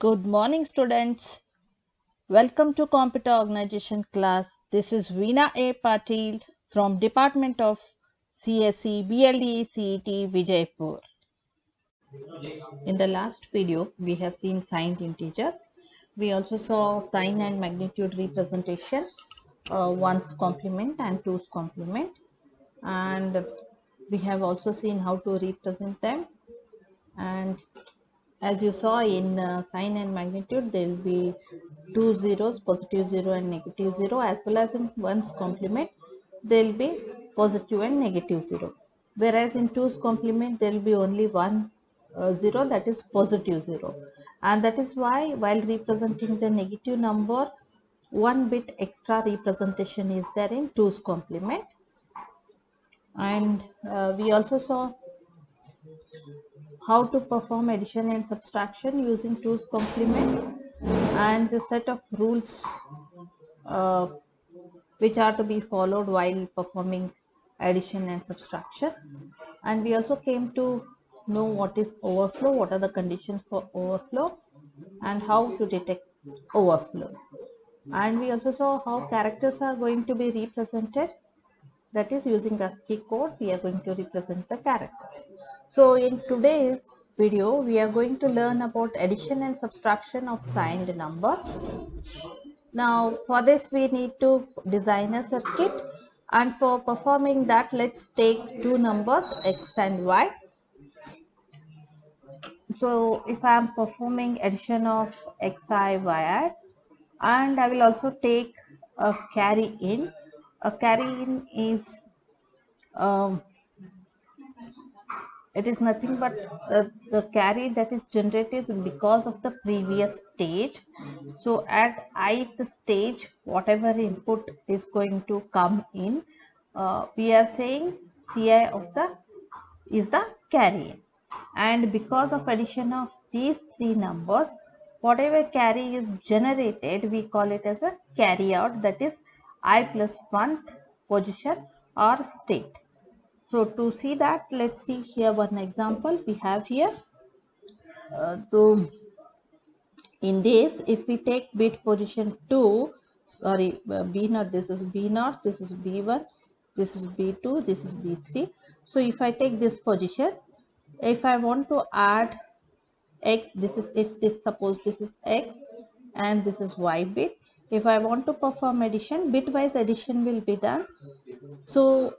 Good morning, students. Welcome to Computer Organization class. This is Veena A. Patil from Department of CSE BLE CET Vijaypur. In the last video, we have seen signed integers. We also saw sign and magnitude representation, ones complement and twos complement. And we have also seen how to represent them. And as you saw in sign and magnitude, there will be two zeros, positive 0 and negative 0, as well as in ones complement there will be positive and negative 0, whereas in twos complement there will be only one 0, that is positive 0, and that is why while representing the negative number, one bit extra representation is there in twos complement. And we also saw how to perform addition and subtraction using twos complement and a set of rules uh, which are to be followed while performing addition and subtraction. And we also came to know what is overflow, what are the conditions for overflow, and how to detect overflow. And we also saw how characters are going to be represented, that is using ASCII code we are going to represent the characters. So in today's video we are going to learn about addition and subtraction of signed numbers. Now for this we need to design a circuit, and for performing that let's take two numbers x and y. So if I am performing addition of xi, yi, and I will also take a carry in. A carry in is it is nothing but the carry that is generated because of the previous stage. So at ith stage, whatever input is going to come in, we are saying Ci of the is the carry. And because of addition of these three numbers, whatever carry is generated, we call it as a carry out, that is I plus 1th position or state. So to see that, let's see here one example we have here. So in this, if we take bit position 2, sorry, B0, this is B0, this is B1, this is B2, this is B3. So if I take this position, if I want to add x, this is, if this, suppose this is x and this is y bit. If I want to perform addition, bitwise addition will be done. So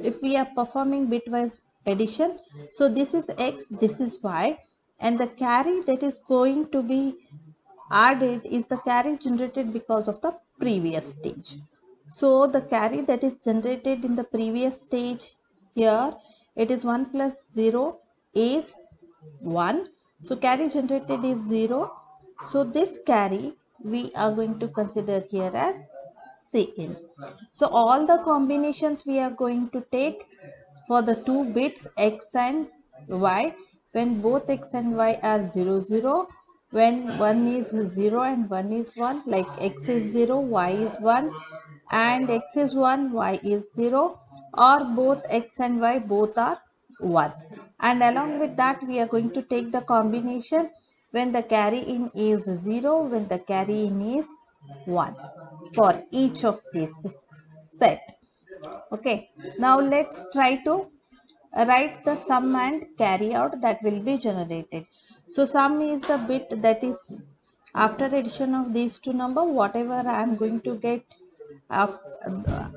if we are performing bitwise addition, so this is x, this is y, and the carry that is going to be added is the carry generated because of the previous stage. So the carry that is generated in the previous stage, here it is 1 plus 0 is 1. So carry generated is 0. So this carry we are going to consider here as Cin. So all the combinations we are going to take for the two bits x and y, when both x and y are 0 0, when one is 0 and one is 1, like x is 0, y is 1, and x is 1, y is 0, or both x and y both are 1. And along with that we are going to take the combination when the carry in is 0, when the carry in is 1, for each of these set. Okay, now let's try to write the sum and carry out that will be generated. So sum is the bit that is after addition of these two number, whatever I am going to get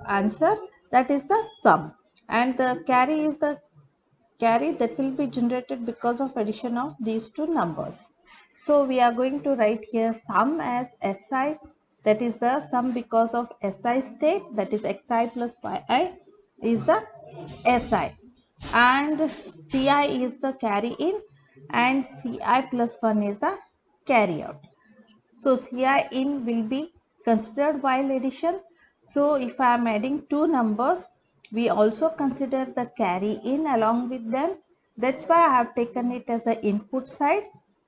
answer, that is the sum, and the carry is the carry that will be generated because of addition of these two numbers. So we are going to write here sum as Si, that is the sum because of Si state, that is xi plus yi is the Si, and Ci is the carry in and Ci plus 1 is the carry out. So Ci in will be considered while addition. So if I am adding two numbers, we also consider the carry in along with them. That's why I have taken it as the input side.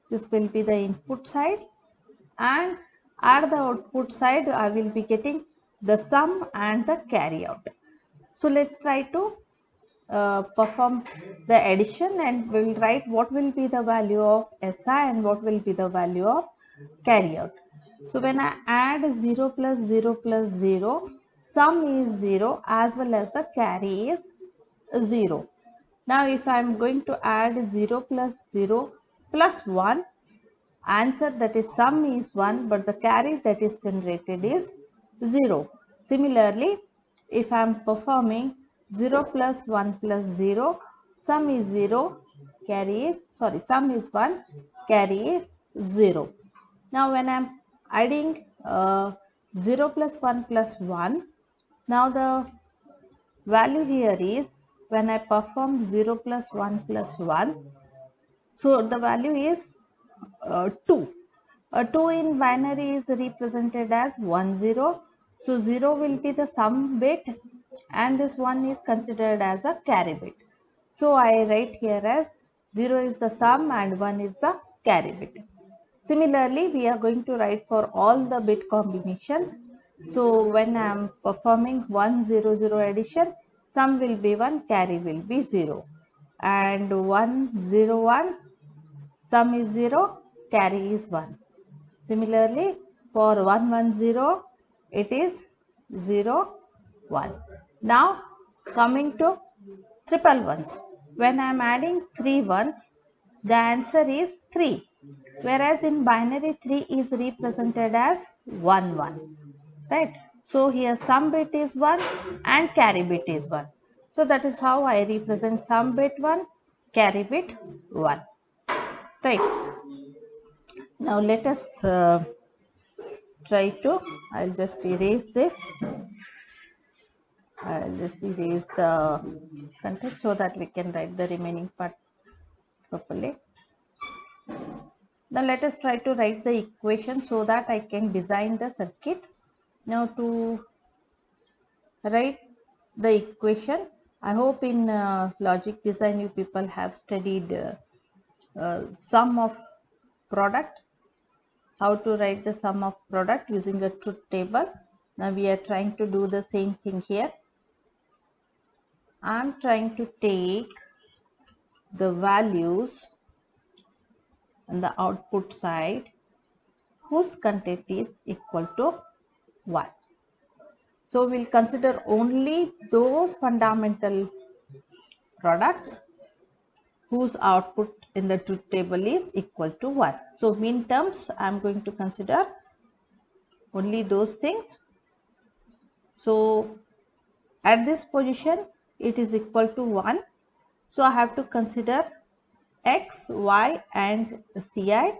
This will be the input side, and at the output side I will be getting the sum and the carry out. So let's try to perform the addition, and we will write what will be the value of SI and what will be the value of carry out. So when I add 0 plus 0 plus 0, sum is 0 as well as the carry is 0. Now if I am going to add 0 plus 1, answer, that is sum is 1 but the carry that is generated is 0. Similarly, if I am performing 0 plus 1 plus 0, sum is 0, sum is 1, carry is 0. Now when I am adding 0 plus 1 plus 1, now the value here is, when I perform 0 plus 1 plus 1, so the value is 2. 2 in binary is represented as 1 0. So 0 will be the sum bit and this 1 is considered as a carry bit. So I write here as 0 is the sum and 1 is the carry bit. Similarly, we are going to write for all the bit combinations. So when I am performing 1 0 0 addition, sum will be 1, carry will be 0. And 1 0 1, sum is 0, carry is 1. Similarly, for 1 1 0, it is 0 1. Now coming to triple ones. When I am adding 3 ones, the answer is 3. Whereas in binary 3 is represented as 1 1. Right? So here sum bit is 1 and carry bit is 1. So that is how I represent sum bit 1, carry bit 1. Right? Now let us try to, I'll just erase this. I'll just erase the content so that we can write the remaining part properly. Now let us try to write the equation so that I can design the circuit. Now to write the equation, I hope in logic design you people have studied sum of product, how to write the sum of product using a truth table. Now we are trying to do the same thing here. I am trying to take the values on the output side whose content is equal to 1. So we'll consider only those fundamental products whose output in the truth table is equal to 1. So min terms, I am going to consider only those things. So at this position it is equal to 1. So I have to consider X, Y and Ci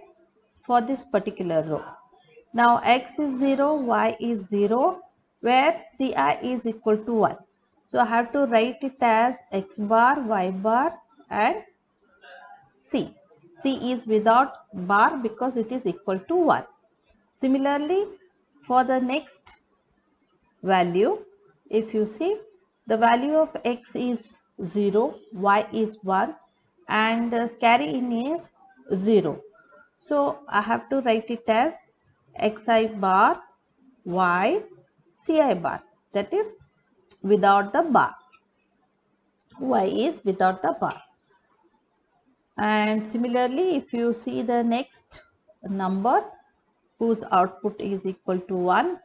for this particular row. Now X is 0, Y is 0, where Ci is equal to 1. So I have to write it as X bar, Y bar and C. C is without bar because it is equal to 1. Similarly, for the next value, if you see, the value of X is 0, Y is 1 and carry in is 0. So I have to write it as Xi bar, Y, Ci bar, that is without the bar. Y is without the bar. And similarly, if you see the next number whose output is equal to 1,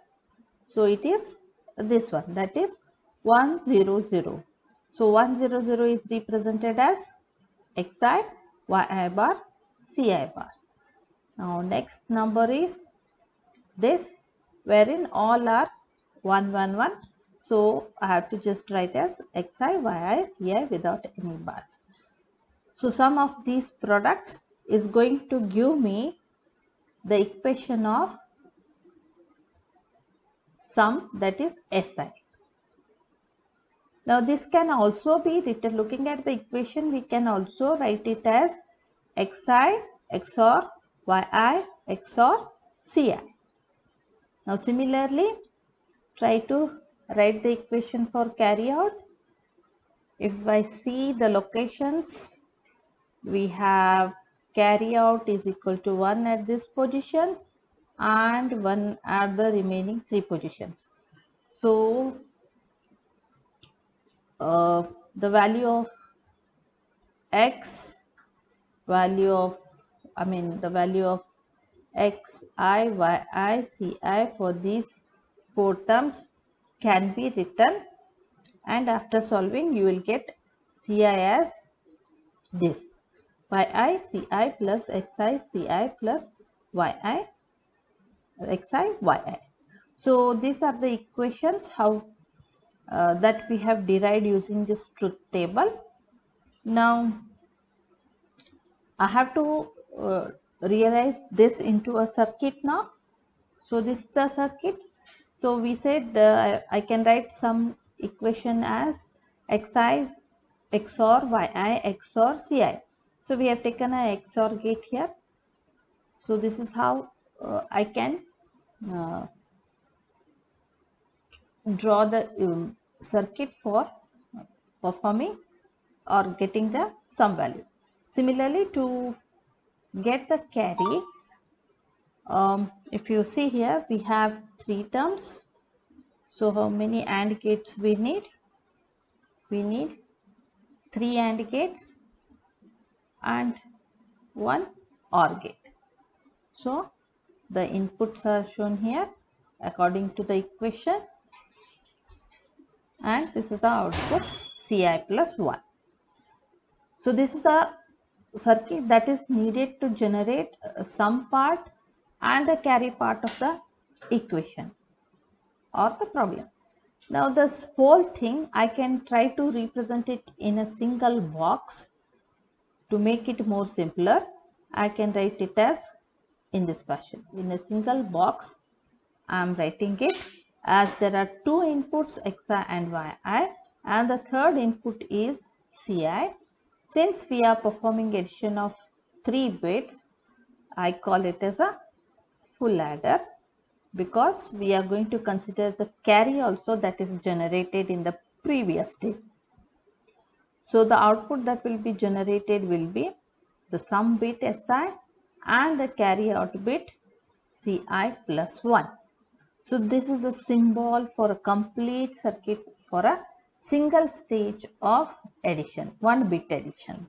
so it is this one, that is 100. So 100 is represented as Xi, Yi bar, Ci bar. Now next number is this, wherein all are 111. So I have to just write as Xi, Yi, Ci without any bars. So sum of these products is going to give me the equation of sum, that is Si. Now this can also be written, looking at the equation, we can also write it as Xi XOR Yi XOR Ci. Now similarly, try to write the equation for carry out. If I see the locations, we have carry out is equal to 1 at this position and 1 at the remaining 3 positions. So the value of x, value of, the value of xi, yi, ci for these 4 terms can be written, and after solving you will get ci as this: yi ci plus xi ci plus yi xi yi. So these are the equations how that we have derived using this truth table. Now I have to realize this into a circuit now. So this is the circuit. So we said I can write some equation as xi xor yi xor ci. So we have taken a XOR gate here. So this is how I can draw the circuit for performing or getting the sum value. Similarly, to get the carry, if you see here, we have 3 terms. So how many AND gates we need? We need 3 AND gates and 1 OR gate. So the inputs are shown here according to the equation, and this is the output Ci plus 1. So this is the circuit that is needed to generate sum part and the carry part of the equation or the problem. Now this whole thing I can try to represent it in a single box. To make it more simpler, I can write it as in this fashion. In a single box I am writing it as there are 2 inputs xi and yi, and the third input is ci. Since we are performing addition of 3 bits, I call it as a full adder, because we are going to consider the carry also that is generated in the previous step. So the output that will be generated will be the sum bit si and the carry out bit ci plus 1. So this is a symbol for a complete circuit for a single stage of addition, 1 bit addition.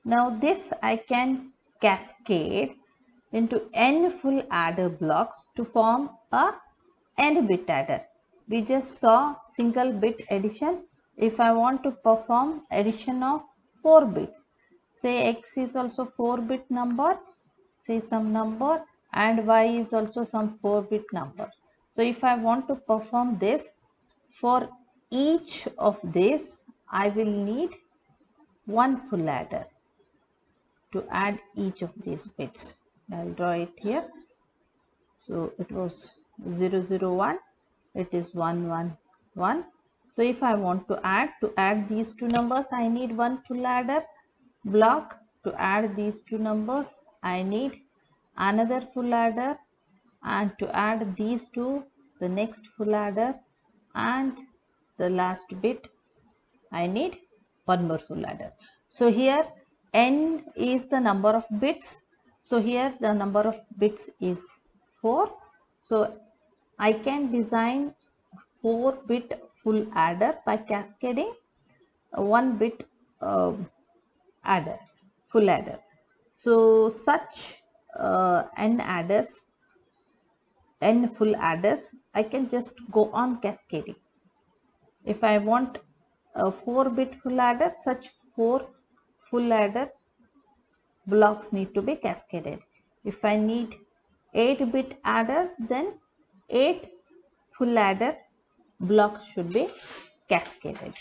Now this I can cascade into n full adder blocks to form a n bit adder. We just saw single bit addition. If I want to perform addition of 4 bits, say x is also 4 bit number, say some number, and y is also some 4 bit number. So if I want to perform this, for each of this I will need 1 full adder to add each of these bits. I'll draw it here. So it was 0 0 1, it is 1 1 1. So if I want to add these 2 numbers, I need 1 full adder block. To add these 2 numbers, I need another full adder, and to add these 2, the next full adder, and the last bit I need 1 more full adder. So here n is the number of bits. So here the number of bits is 4. So I can design 4 bit full adder by cascading 1 bit adder, full adder. So such n full adders, I can just go on cascading. If I want a 4 bit full adder, such 4 full adder blocks need to be cascaded. If I need 8 bit adder, then 8 full adder blocks should be cascaded.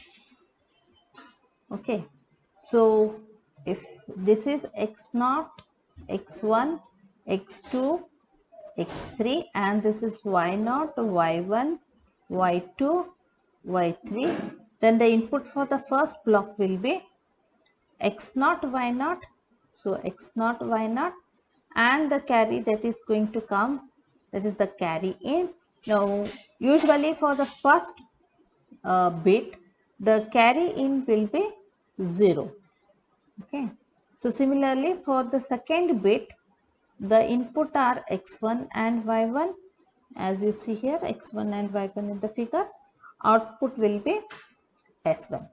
Okay, so if this is x0, x1, x2, x3, and this is y0, y1, y2, y3, then the input for the first block will be x0, y0, so x0, y0, and the carry that is going to come, that is the carry in. Now usually for the first bit, the carry in will be 0. Okay, so similarly for the second bit, the input are x1 and y1, as you see here, x1 and y1 in the figure. Output will be s1.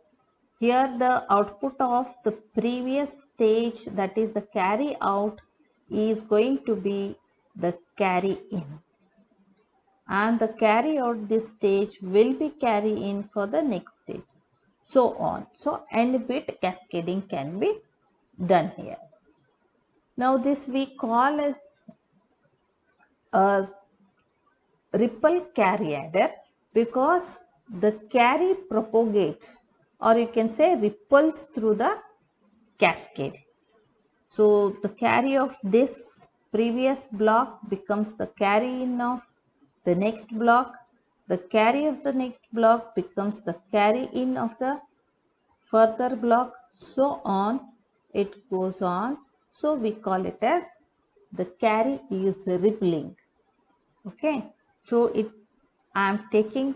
Here the output of the previous stage, that is the carry out, is going to be the carry in, and the carry out this stage will be carry in for the next stage, so on. So n bit cascading can be done here. Now this we call as a ripple carry adder, because the carry propagates, or you can say ripples through the cascade. So the carry of this previous block becomes the carry in of the next block. The carry of the next block becomes the carry in of the further block, so on it goes on. So we call it as the carry is rippling. Okay, so I am taking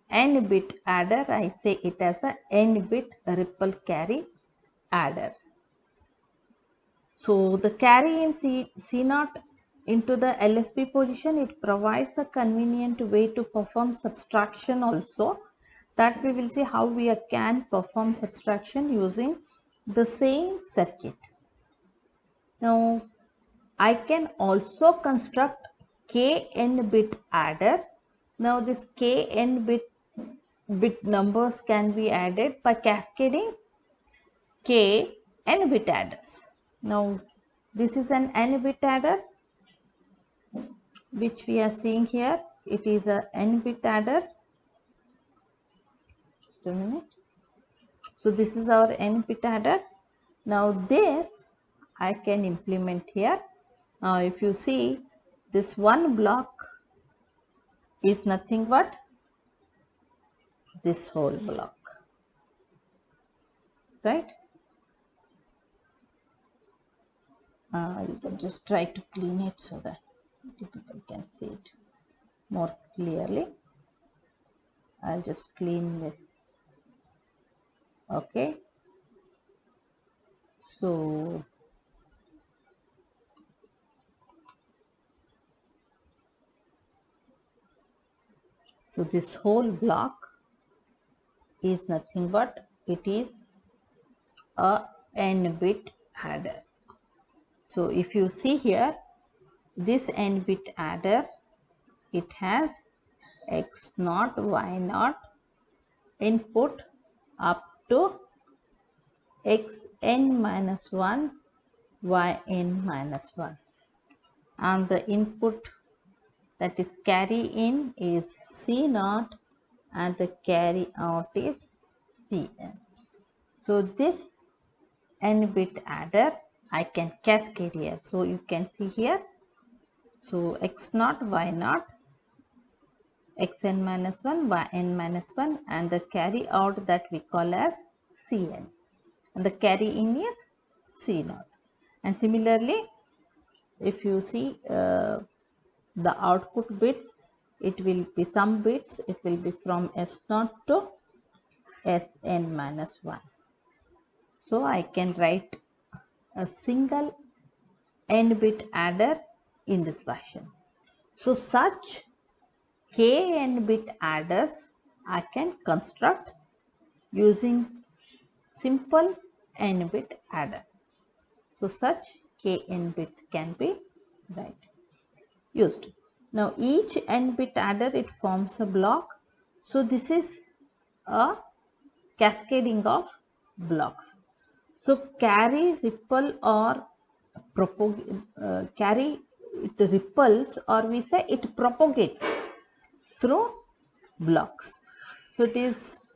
n bit adder, I say it as a n bit ripple carry adder. So the carry in C0 into the LSB position, it provides a convenient way to perform subtraction also, that we will see how we can perform subtraction using the same circuit. Now I can also construct kn bit adder. Now this kn bit numbers can be added by cascading kn bit adders. Now this is an n bit adder which we are seeing here. It is a n bit adder. Just a minute. So this is our n bit adder. Now this I can implement here. Now if you see, this one block is nothing but this whole block, right? You can just try to clean it so that people can see it more clearly. I'll just clean this. Okay, so this whole block is nothing but it is a n bit adder. So if you see here, this n bit adder, it has x0 y0 input up to xn minus 1 yn minus 1, and the input, that is carry in, is C0 and the carry out is Cn. So this n bit adder I can cascade here. So you can see here, so x0 y0 xn minus 1 yn minus 1, and the carry out that we call as Cn, and the carry in is C0. And similarly, if you see the output bits, it will be some bits, it will be from S0 to Sn minus 1. So I can write a single n bit adder in this fashion. So such kn bit adders I can construct using simple n bit adder. So such kn bits can be used. Now each n bit adder, it forms a block. So this is a cascading of blocks. So carry, ripple, or carry, it ripples, or we say it propagates through blocks. So it is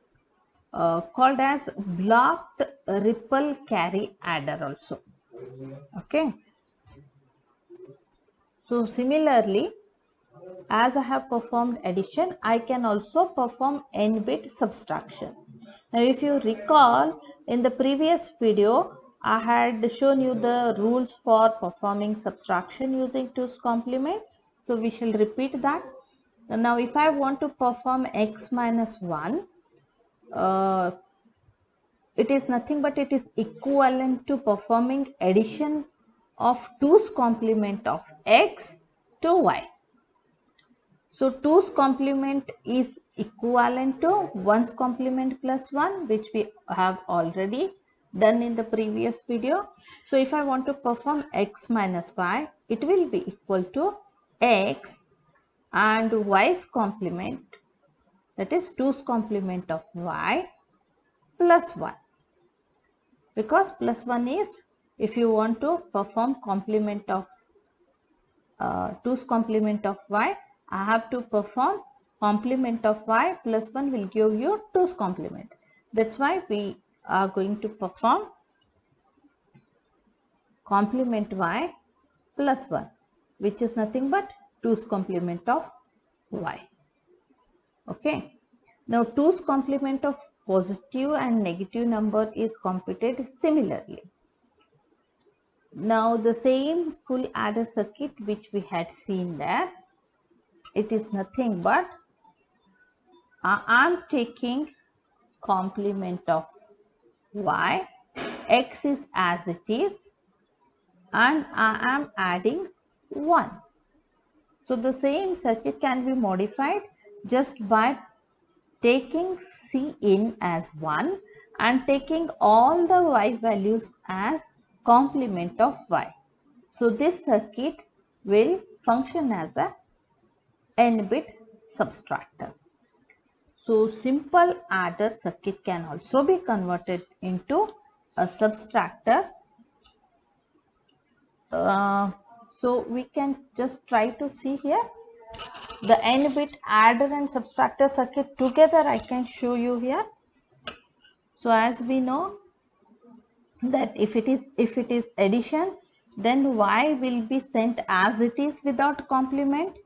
called as blocked ripple carry adder also. Okay. So similarly, as I have performed addition, I can also perform n bit subtraction. Now if you recall, in the previous video I had shown you the rules for performing subtraction using 2's complement. So we shall repeat that. Now if I want to perform x minus 1, it is nothing but it is equivalent to performing addition of 2's complement of x to y. So 2's complement is equivalent to 1's complement plus 1, which we have already done in the previous video. So if I want to perform x minus y, it will be equal to x and y's complement, that is 2's complement of y plus 1, because plus 1 is, if you want to perform complement of 2's complement of y, I have to perform complement of y plus 1 will give you 2's complement. That's why we are going to perform complement y plus 1, which is nothing but 2's complement of y. Okay. Now 2's complement of positive and negative number is computed similarly. Now the same full adder circuit which we had seen there, it is nothing but I am taking complement of y, x is as it is, and I am adding 1. So the same circuit can be modified just by taking C in as 1 and taking all the y values as complement of y. So this circuit will function as a n-bit subtractor. So simple adder circuit can also be converted into a subtractor. So we can just try to see here the n-bit adder and subtractor circuit together. I can show you here. So as we know that if it is addition, then y will be sent as it is without complement.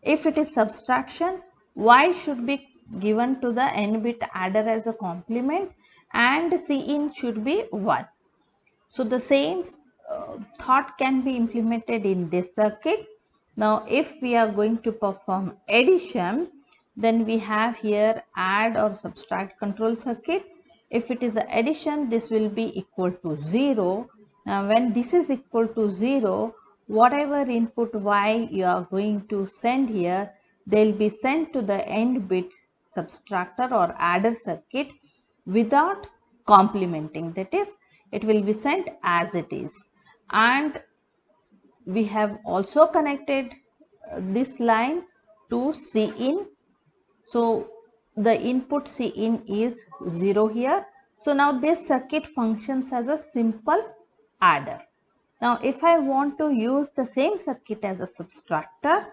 If it is subtraction, y should be given to the n-bit adder as a complement and C in should be 1. So the same thought can be implemented in this circuit. Now if we are going to perform addition, then we have here add or subtract control circuit. If it is addition, this will be equal to 0. Now when this is equal to 0, whatever input y you are going to send here, they will be sent to the n-bit subtractor or adder circuit without complementing, that is, it will be sent as it is. And we have also connected this line to C in. So the input C in is 0 here. So now this circuit functions as a simple adder. Now if I want to use the same circuit as a subtractor,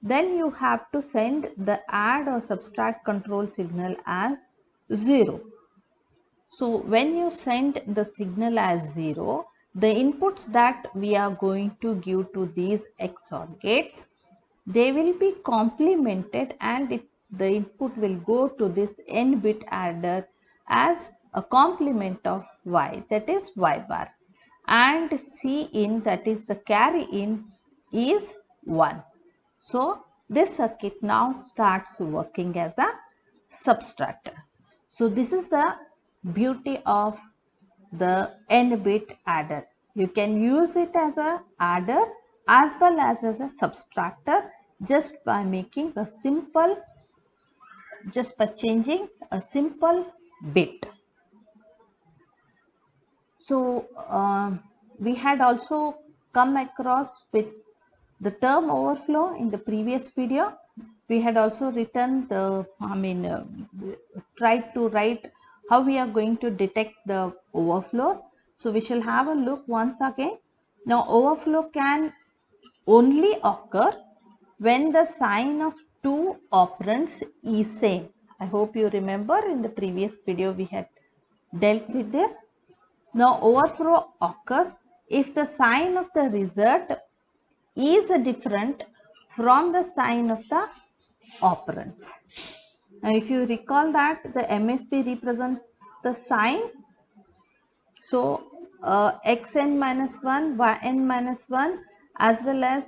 then you have to send the add or subtract control signal as 0. So when you send the signal as 0, the inputs that we are going to give to these XOR gates, they will be complemented and the input will go to this n-bit adder as a complement of y, that is y bar, and C in, that is the carry in, is 1. So this circuit now starts working as a subtractor. So this is the beauty of the n-bit adder. You can use it as a adder as well as a subtractor just by making a simple, just by changing a simple bit. So we had also come across with the term overflow in the previous video. We had also written the, tried to write how we are going to detect the overflow. So we shall have a look once again. Now overflow can only occur when the sign of two operands is same. I hope you remember in the previous video we had dealt with this. Now overflow occurs if the sign of the result is different from the sign of the operands. Now if you recall that the MSB represents the sign, so xn minus 1, yn minus 1 as well as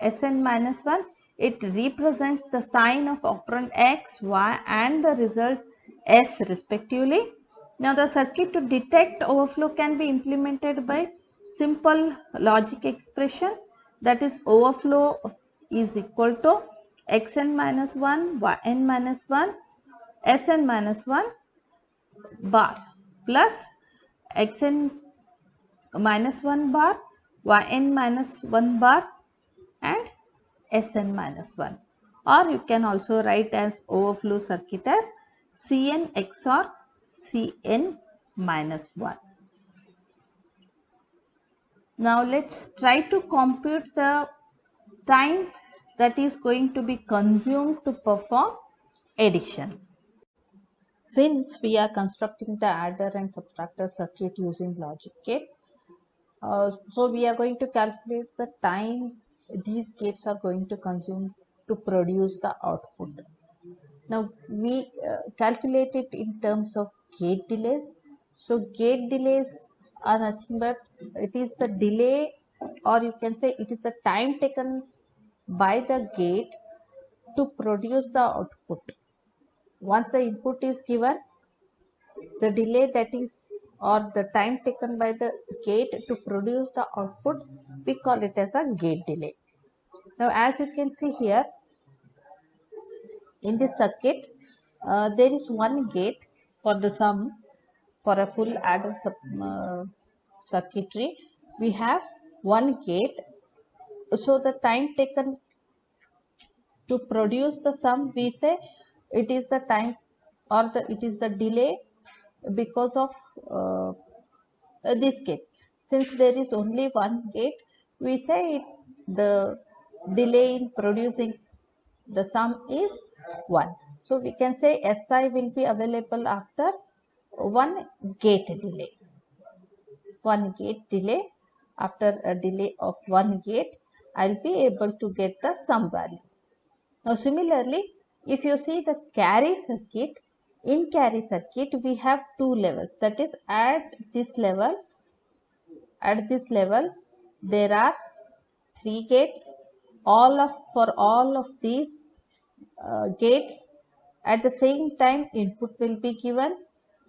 Sn minus 1, it represents the sign of operand x, y and the result s respectively. Now the circuit to detect overflow can be implemented by simple logic expression, that is overflow is equal to xn minus 1, yn minus 1, sn minus 1 bar plus xn minus 1 bar, yn minus 1 bar and Sn minus 1, or you can also write as overflow circuit as Cn XOR Cn minus 1. Now let's try to compute the time that is going to be consumed to perform addition. Since we are constructing the adder and subtractor circuit using logic gates, so we are going to calculate the time these gates are going to consume to produce the output. Now we calculate it in terms of gate delays. So gate delays are nothing but it is the delay, or you can say it is the time taken by the gate to produce the output. Once the input is given, the delay that is, or the time taken by the gate to produce the output, we call it as a gate delay. Now as you can see here in this circuit, there is one gate for the sum. For a full adder circuitry, we have one gate. So the time taken to produce the sum, we say it is the time, or it is the delay because of this gate. Since there is only one gate, we say the delay in producing the sum is 1. So we can say Si will be available after one gate delay. One gate delay, after a delay of one gate, I'll be able to get the sum value. Now similarly, if you see the carry circuit, in carry circuit we have two levels, that is at this level there are 3 gates. For all of these gates at the same time input will be given,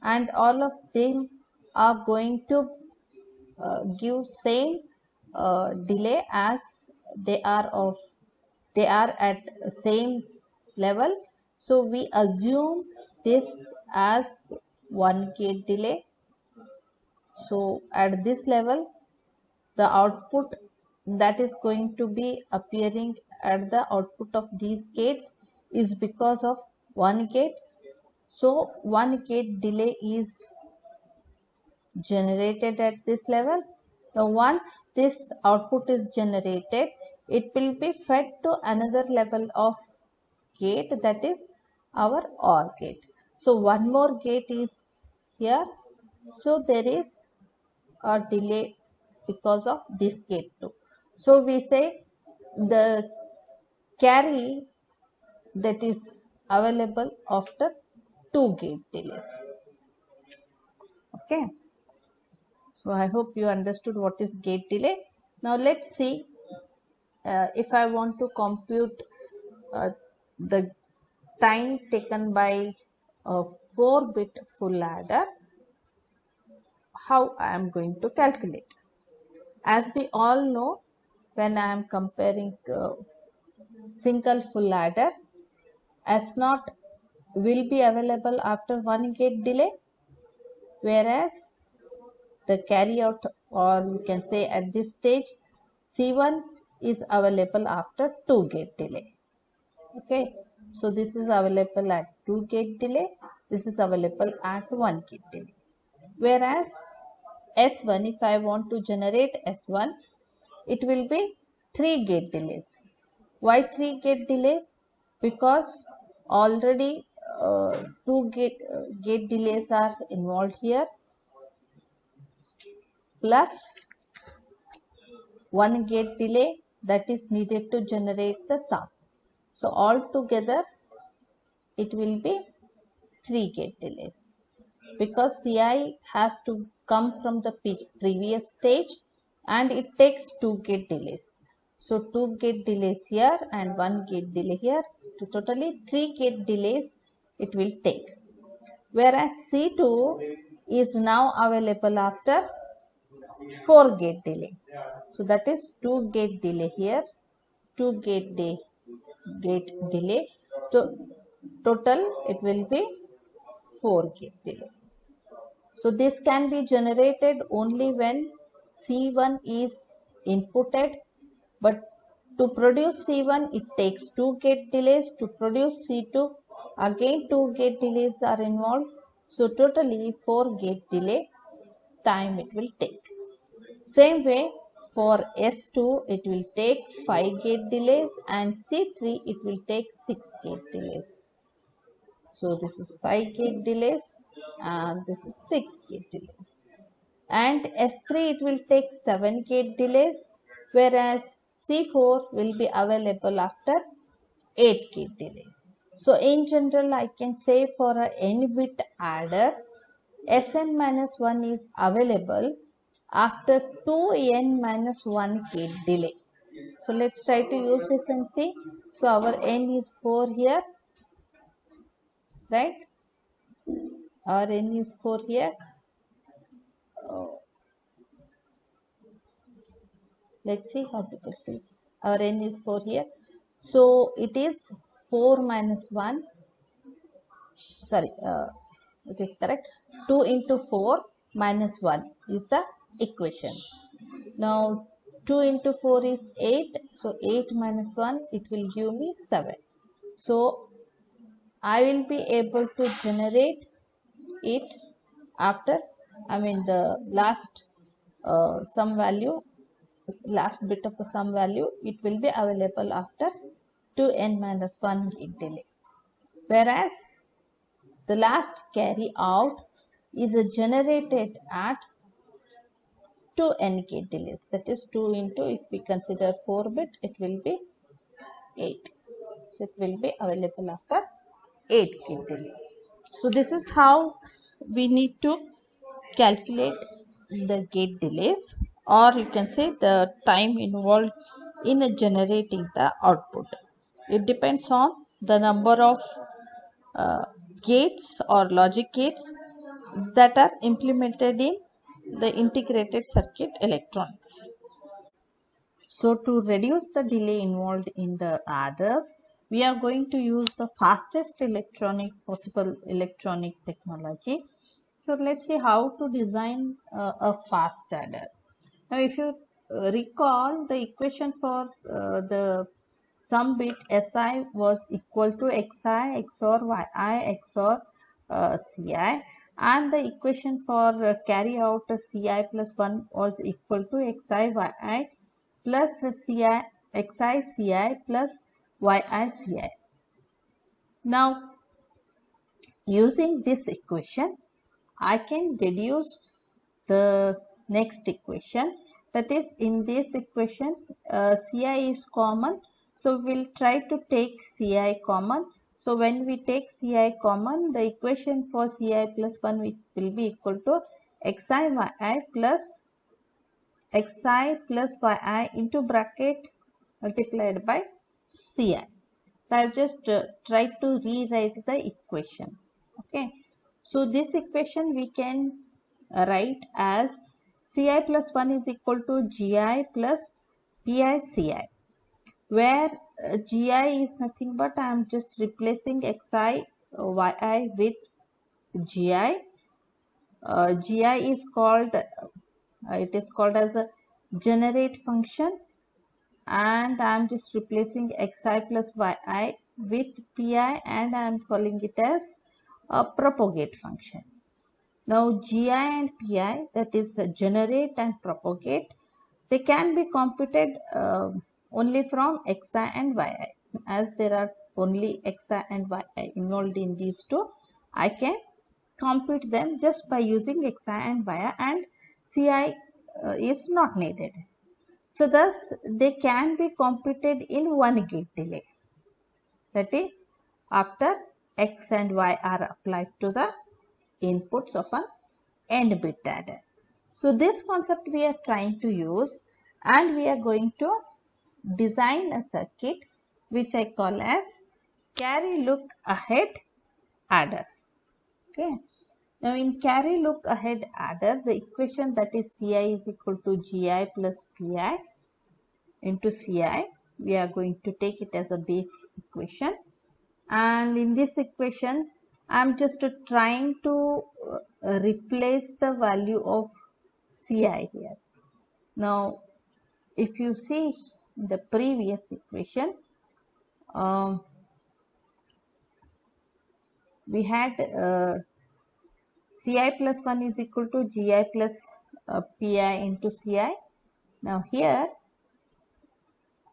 and all of them are going to give same delay as they are at same level. So we assume this as one gate delay. So at this level, the output that is going to be appearing at the output of these gates is because of one gate. So one gate delay is generated at this level. Now once this output is generated, it will be fed to another level of gate, that is our OR gate. So one more gate is here, so there is a delay because of this gate too. So we say the carry that is available after 2 gate delays. Okay, so I hope you understood what is gate delay. Now let's see if I want to compute the time taken by a 4-bit full adder, how I am going to calculate. As we all know, when I am comparing single full adder, S0 will be available after 1 gate delay, whereas the carry out, or you can say at this stage, C1 is available after 2 gate delay. Okay, so this is available at 2 gate delay, this is available at 1 gate delay. Whereas S1, if I want to generate S1, it will be 3 gate delays. Why 3 gate delays? Because already 2 gate delays are involved here, plus 1 gate delay that is needed to generate the sum. So altogether it will be 3 gate delays, because Ci has to come from the previous stage and it takes 2 gate delays. So 2 gate delays here and 1 gate delay here, to totally 3 gate delays it will take. Whereas C2 is now available after 4 gate delay. So that is 2 gate delay here, 2 gate delay gate delay. So total it will be 4 gate delay. So this can be generated only when C1 is inputted, but to produce C1 it takes 2 gate delays. To produce C2 again 2 gate delays are involved. So totally 4 gate delay time it will take. Same way for S2 it will take 5 gate delays and C3 it will take 6 gate delays. So this is 5 gate delays and this is 6 gate delays. And S3 it will take 7 gate delays, whereas C4 will be available after 8 gate delays. So in general I can say for a n bit adder Sn minus 1 is available after 2n minus 1 gate delay. So let's try to use this and see. So our n is 4 here, right? Our n is 4 here. Let's see how to calculate. Our n is 4 here. So it is 4 minus 1. Sorry, it is correct. 2 into 4 minus 1 is the equation. Now 2 into 4 is 8. So 8 minus 1 it will give me 7. So I will be able to generate it after, the last sum value, last bit of the sum value, it will be available after 2n minus 1 gate delay. Whereas the last carry out is generated at 2n gate delays. That is 2 into, if we consider 4 bit, it will be 8. So it will be available after 8 gate delays. So this is how we need to calculate the gate delays, or you can say the time involved in generating the output. It depends on the number of gates or logic gates that are implemented in the integrated circuit electronics. So to reduce the delay involved in the adders, we are going to use the fastest possible electronic technology. So let's see how to design a fast adder. Now if you recall, the equation for the sum bit Si was equal to Xi XOR Yi XOR Ci, and the equation for carry out Ci plus 1 was equal to Xi Yi plus Ci Xi Ci plus Yi Ci. Now using this equation I can deduce the next equation, that is, in this equation Ci is common, so we'll try to take Ci common. So when we take Ci common, the equation for Ci plus 1 will be equal to Xi Yi plus Xi plus Yi into bracket multiplied by Ci. So I've just tried to rewrite the equation. Okay, so this equation we can write as Ci plus 1 is equal to Gi plus Pi Ci, where Gi is nothing but I am just replacing Xi Yi with Gi. Gi is called, it is called as a generate function, and I am just replacing Xi plus Yi with Pi, and I am calling it as a propagate function. Now Gi and Pi, that is generate and propagate, they can be computed only from Xi and Yi. As there are only Xi and Yi involved in these two, I can compute them just by using Xi and Yi, and Ci is not needed. So thus they can be computed in 1 gate delay, that is after X and Y are applied to the inputs of an n bit adder. So this concept we are trying to use, and we are going to design a circuit which I call as carry look ahead adder. Okay. Now in carry look ahead adder, the equation, that is Ci is equal to Gi plus Pi into Ci, we are going to take it as a base equation, and in this equation I am just trying to replace the value of Ci here. Now if you see the previous equation, we had Ci plus 1 is equal to Gi plus Pi into Ci. Now here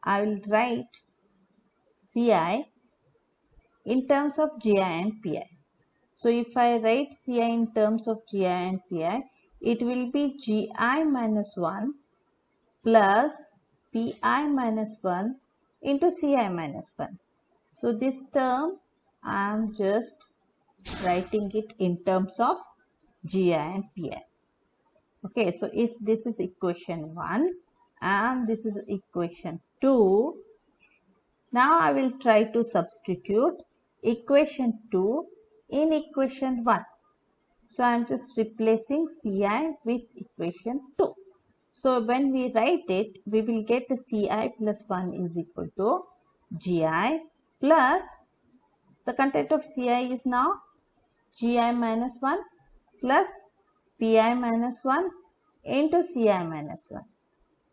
I will write Ci in terms of Gi and Pi. So if I write Ci in terms of Gi and Pi, it will be Gi minus 1 plus Pi minus 1 into Ci minus 1. So this term I am just writing it in terms of Gi and Pi. Okay, so if this is equation 1 and this is equation 2, now I will try to substitute equation 2 in equation 1. So I am just replacing Ci with equation 2. So when we write it, we will get Ci plus 1 is equal to Gi plus the content of Ci is now Gi minus 1 plus Pi minus 1 into Ci minus 1.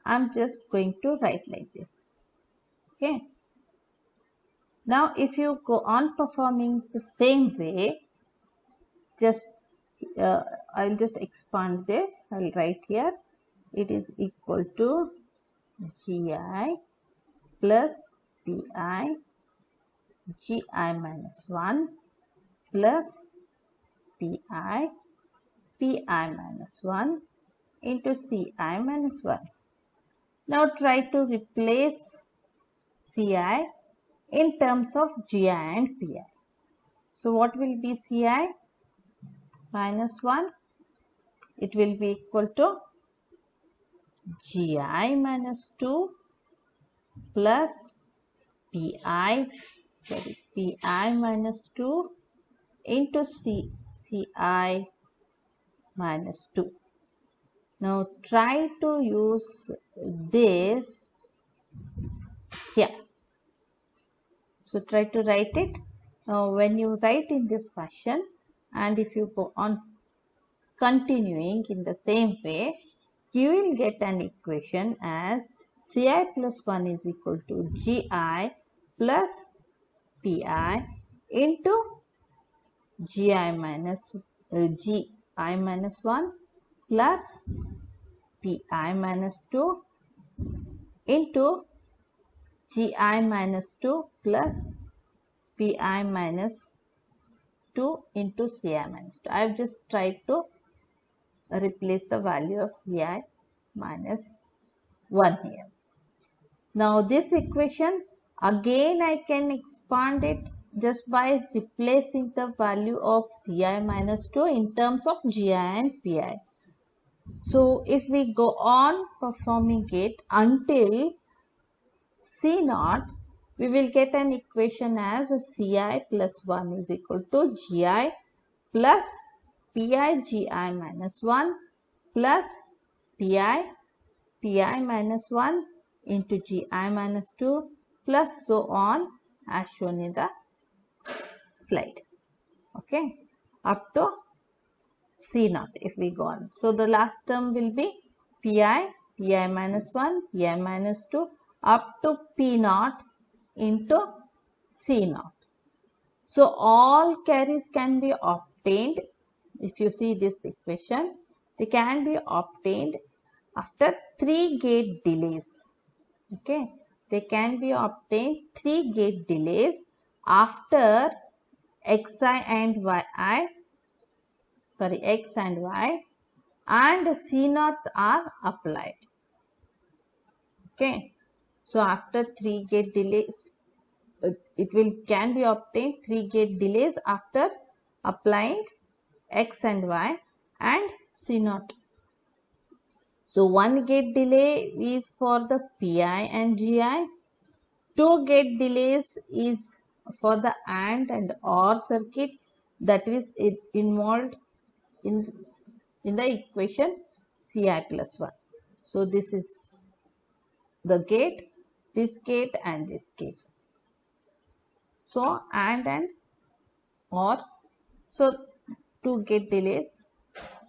I am just going to write like this. Okay. Now if you go on performing the same way, just I will just expand this. I will write here it is equal to Gi plus Pi Gi minus 1 plus Pi minus 1 into Ci minus 1. Now try to replace Ci in terms of Gi and Pi. So what will be Ci minus 1? It will be equal to Gi minus 2 plus Pi minus 2 into Ci minus 2. Now try to use this here. So try to write it. Now when you write in this fashion, and if you go on continuing in the same way, you will get an equation as Ci plus 1 is equal to Gi plus Pi into Gi minus 1 plus Pi minus 2 into Gi minus 2 plus Pi minus 2 into Ci minus 2. I have just tried to replace the value of Ci minus 1 here. Now this equation again I can expand it just by replacing the value of Ci minus 2 in terms of Gi and Pi. So if we go on performing it until C naught, we will get an equation as Ci plus 1 is equal to Gi plus Pi Gi minus 1 plus Pi minus 1 into Gi minus 2 plus so on as shown in the slide. Okay, up to C naught if we go on. So the last term will be Pi minus 1, Pi minus 2 up to P naught into C naught. So all carries can be obtained. If you see this equation, they can be obtained after 3 gate delays. Okay, they can be obtained 3 gate delays after X and Y and C naughts are applied. Okay, so after 3 gate delays, it can be obtained 3 gate delays after applying X and Y and C naught. So 1 gate delay is for the Pi and Gi. 2 gate delays is for the AND and OR circuit that is involved in the equation Ci plus 1. So this is the gate. this gate and this gate. So and or, so 2 gate delays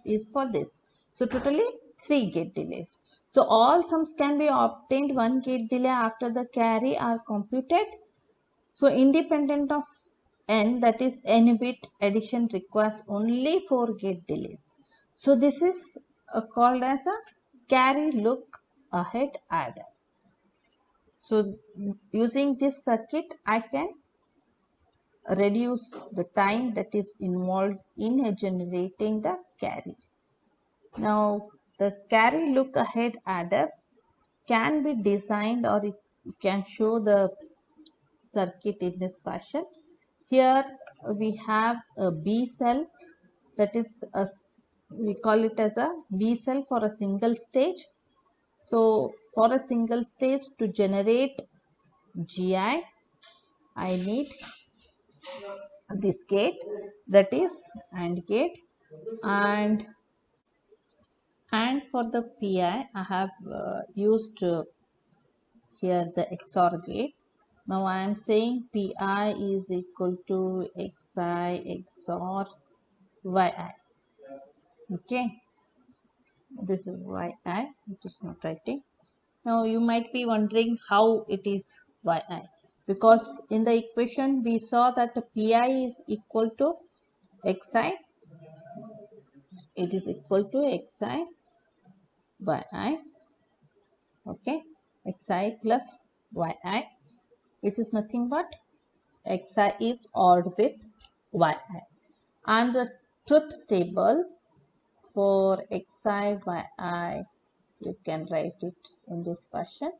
is for this. So totally 3 gate delays. So all sums can be obtained 1 gate delay after the carry are computed. So independent of n, that is n bit addition requires only 4 gate delays. So this is called as a carry look ahead adder. So using this circuit I can reduce the time that is involved in generating the carry. Now the carry look ahead adder can be designed, or it can show the circuit in this fashion. Here we have a B cell, that is we call it as a B cell for a single stage. So for a single stage to generate GI, I need this gate, that is AND gate, and for the PI I have used here the XOR gate. Now I am saying Pi is equal to Xi XOR Yi. Okay, this is Yi, it is not writing. Now you might be wondering how it is Yi, because in the equation we saw that Pi is equal to Xi, it is equal to Xi Yi, okay, Xi plus Yi, which is nothing but Xi is ORed with Yi. And the truth table for Xi Yi, you can write it in this fashion.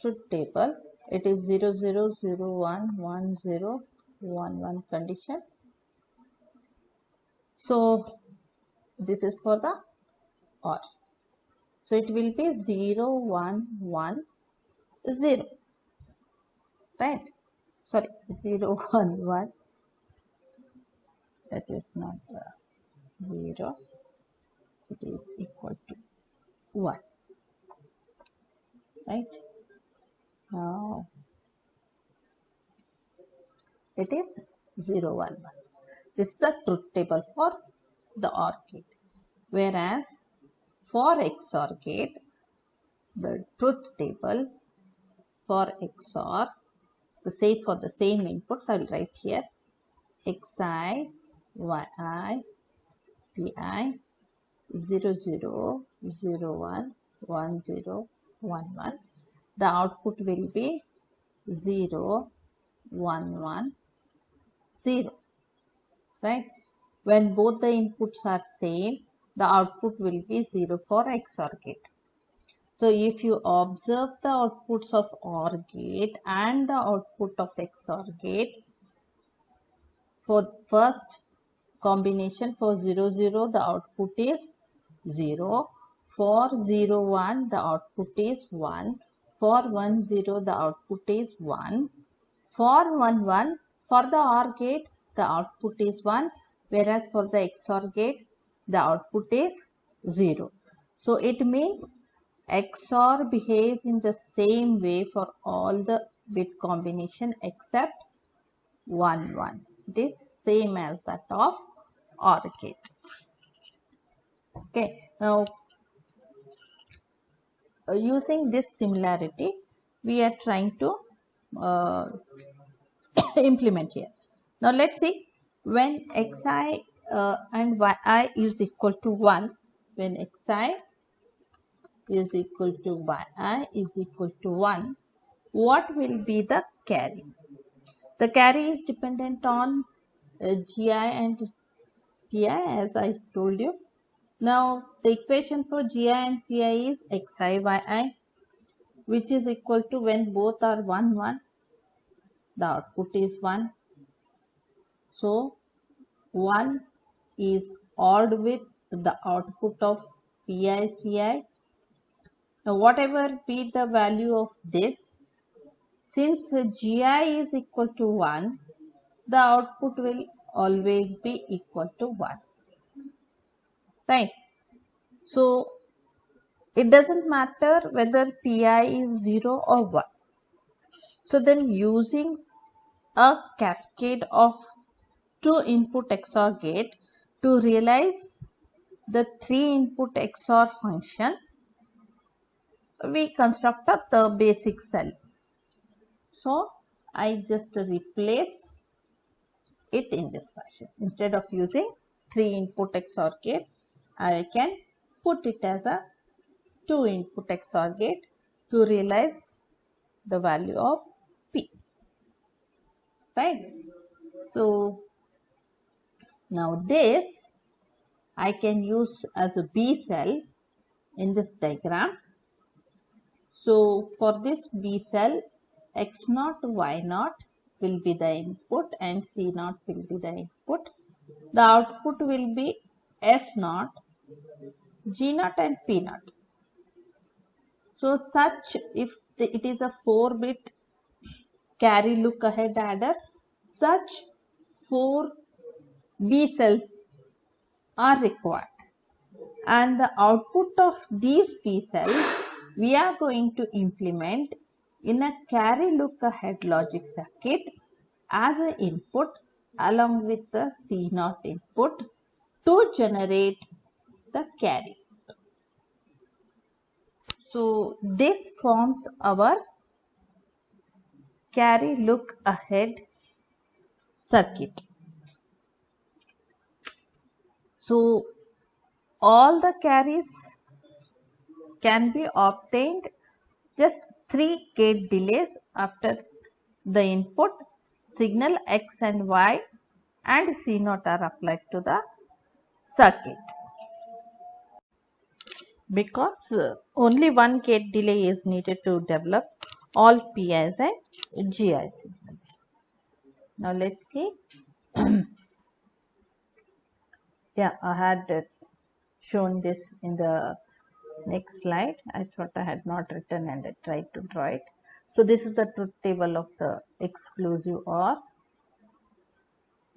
Truth table, it is 0 0 0 1 1 0 1 1 condition. So this is for the OR. So it will be 0 1 1 0, right? Sorry, 0 1 1, that is not 0, it is equal to 1, right? Now it is 0 1 1. This is the truth table for the OR gate. Whereas for XOR gate, the truth table for XOR, the same for the same inputs, I will write here Xi Yi Pi 0 0 0 1 1 0 1 1. The output will be 0 1 1 0, right? When both the inputs are same, the output will be 0 for XOR gate. So if you observe the outputs of OR gate and the output of XOR gate, for first combination for 0 0 the output is 0, for 0 1 the output is 1, for 1 0 the output is 1, for 1 1 for the OR gate the output is 1, whereas for the XOR gate the output is 0. So it means XOR behaves in the same way for all the bit combination except 1 1. It is same as that of OR gate. Okay, now using this similarity we are trying to implement here. Now let's see, when Xi and Yi is equal to 1, when Xi is equal to Yi is equal to 1, what will be the carry? The carry is dependent on Gi and Pi, as I told you. Now the equation for Gi and Pi is Xi Yi, which is equal to, when both are 1 1, the output is 1. So 1 is ORed with the output of Pi Ci. Now whatever be the value of this, since Gi is equal to 1, the output will always be equal to 1, right? So it doesn't matter whether Pi is 0 or 1. So then using a cascade of 2 input XOR gate to realize the 3 input XOR function, we constructed the basic cell. So I just replace it in this fashion. Instead of using 3 input XOR gate, I can put it as a 2 input XOR gate to realize the value of P. Right? So now this I can use as a B cell in this diagram. So for this B cell, X0, Y0 will be the input and C0 will be the input. The output will be S0, G0 and P0. So such if it is a 4-bit carry look ahead adder, such 4 B cells are required. And the output of these B cells we are going to implement in a carry look ahead logic circuit as an input along with the C0 input to generate the carry. So this forms our carry look ahead circuit. So all the carries can be obtained just 3 gate delays after the input signal X and Y and C0 are applied to the circuit. Because only 1 gate delay is needed to develop all PIs and GI signals. Now let's see. Yeah, I had shown this in the next slide. I thought I had not written and I tried to draw it. So this is the truth table of the exclusive OR.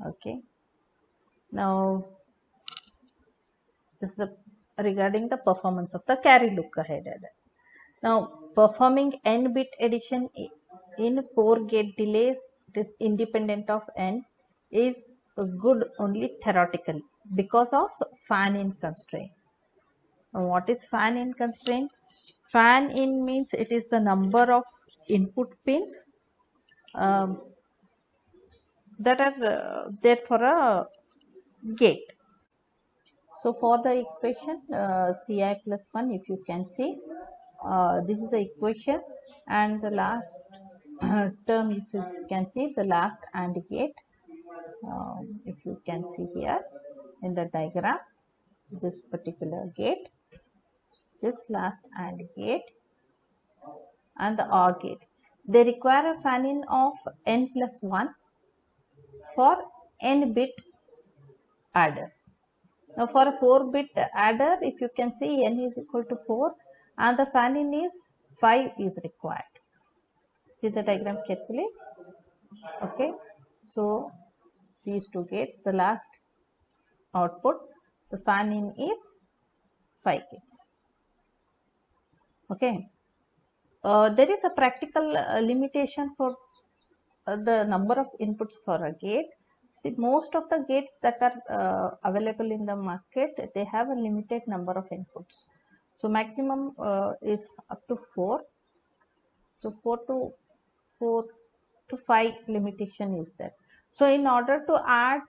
Okay. Now this is regarding the performance of the carry look ahead adder. Now performing n bit addition in 4 gate delays independent of n is good only theoretically because of fan in constraint. Now, what is fan in constraint? Fan in means it is the number of input pins that are there for a gate. So for the equation Ci plus 1, if you can see, this is the equation, and the last term, if you can see, the last AND gate, if you can see here in the diagram, this particular gate, this last AND gate and the OR gate, they require a fan in of n plus 1 for n bit adder. Now for a 4-bit adder, if you can see, n is equal to 4 and the fan in is 5 is required. See the diagram carefully. Okay, so these 2 gates, the last output, the fan in is 5 gates. Okay, there is a practical limitation for the number of inputs for a gate. See, most of the gates that are available in the market, they have a limited number of inputs. So maximum is up to 4. So 4 to 5 limitation is there. So in order to add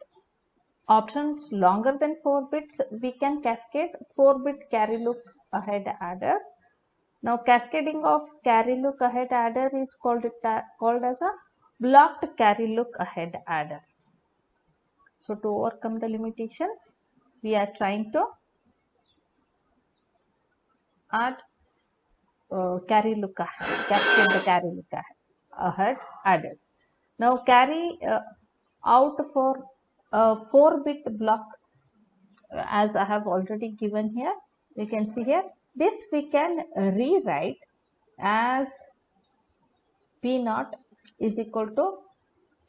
options longer than 4 bits, we can cascade 4-bit carry look ahead adders. Now cascading of carry look ahead adder is called as a blocked carry look ahead adder. So to overcome the limitations, we are trying to add carry look ahead, cascade the carry look ahead adders. Now carry out for a 4-bit block, as I have already given here, you can see here, this we can rewrite as P0 is equal to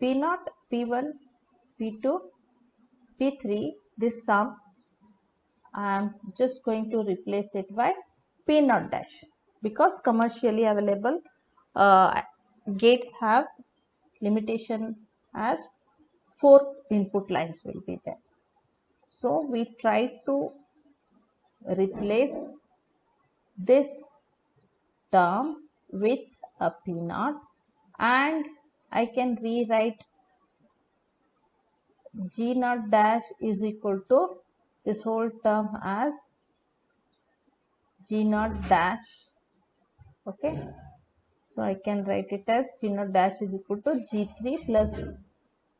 P0, P1, P2, P3, this sum. I am just going to replace it by P0 dash because commercially available gates have limitation as 4 input lines will be there. So we try to replace this term with a P naught, and I can rewrite G naught dash is equal to this whole term as G naught dash. Okay, so I can write it as G naught dash is equal to G3 plus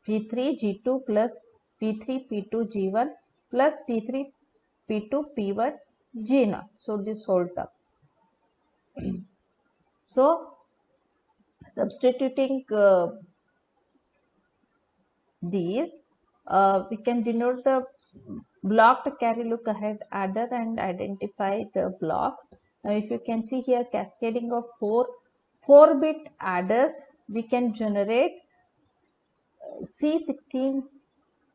P3 G2 plus P3 P2 G1 plus P3 P2 P1 G naught. So this whole term. So substituting these, we can denote the blocked carry look ahead adder and identify the blocks. Now if you can see here, cascading of 4-bit adders, we can generate C16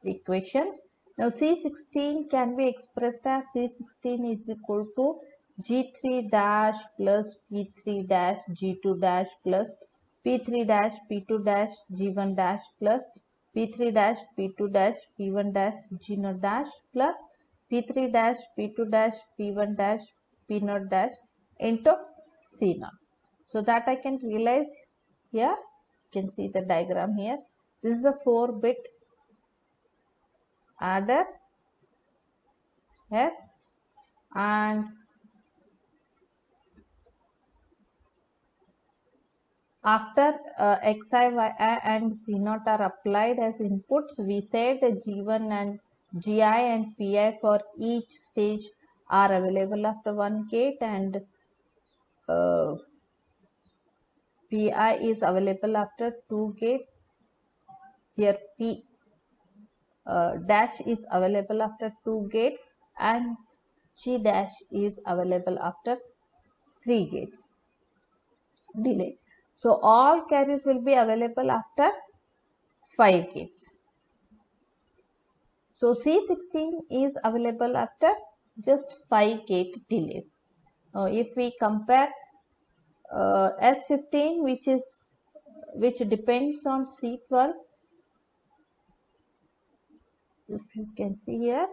equation. Now C16 can be expressed as C16 is equal to G3 dash plus P3 dash G2 dash plus P3 dash P2 dash G1 dash plus P3 dash P2 dash P1 dash G0 dash plus P3 dash P2 dash P1 dash P0 dash into C0. So that I can realize here. You can see the diagram here. This is a 4-bit adder, yes, and after xi, yi and c0 are applied as inputs, we said g1 and gi and pi for each stage are available after one gate, and pi is available after 2 gates. Here p dash is available after 2 gates and g dash is available after 3 gates delay. So all carries will be available after 5 gates. So C16 is available after just 5 gate delays. Now if we compare S15, which depends on C12, if you can see here,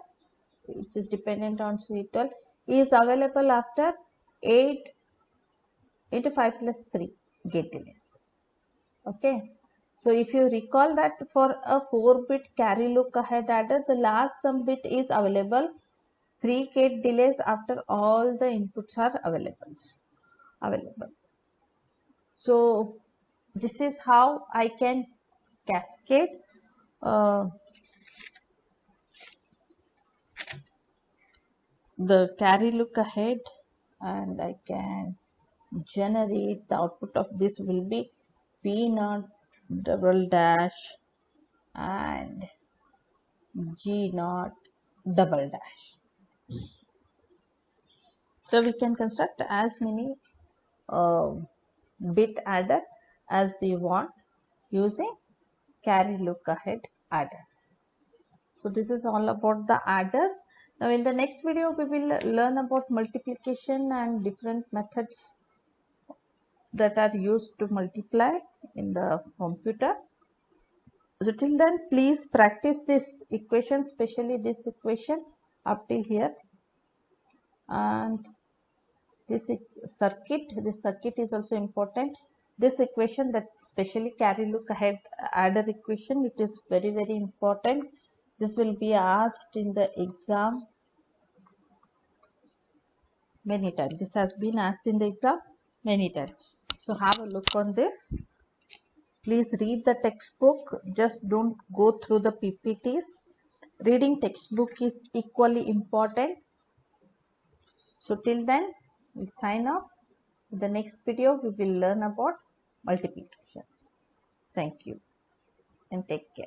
which is dependent on C12, is available after 8 into 5 plus 3 gate delays. Okay. So if you recall that for a 4-bit carry look ahead adder, the last sum bit is available 3 gate delays after all the inputs are available. So this is how I can cascade the carry look ahead, and I can generate the output of this will be P naught double dash and G naught double dash. So we can construct as many bit adder as we want using carry look ahead adders. So this is all about the adders. Now in the next video we will learn about multiplication and different methods that are used to multiply in the computer. So till then, please practice this equation, especially this equation up till here, and this circuit is also important. This equation, that specially carry look ahead adder equation, it is very important. This will be asked in the exam many times. This has been asked in the exam many times. So have a look on this. Please read the textbook. Just don't go through the PPTs. Reading textbook is equally important. So till then, we sign off. In the next video, we will learn about multiplication. Thank you and take care.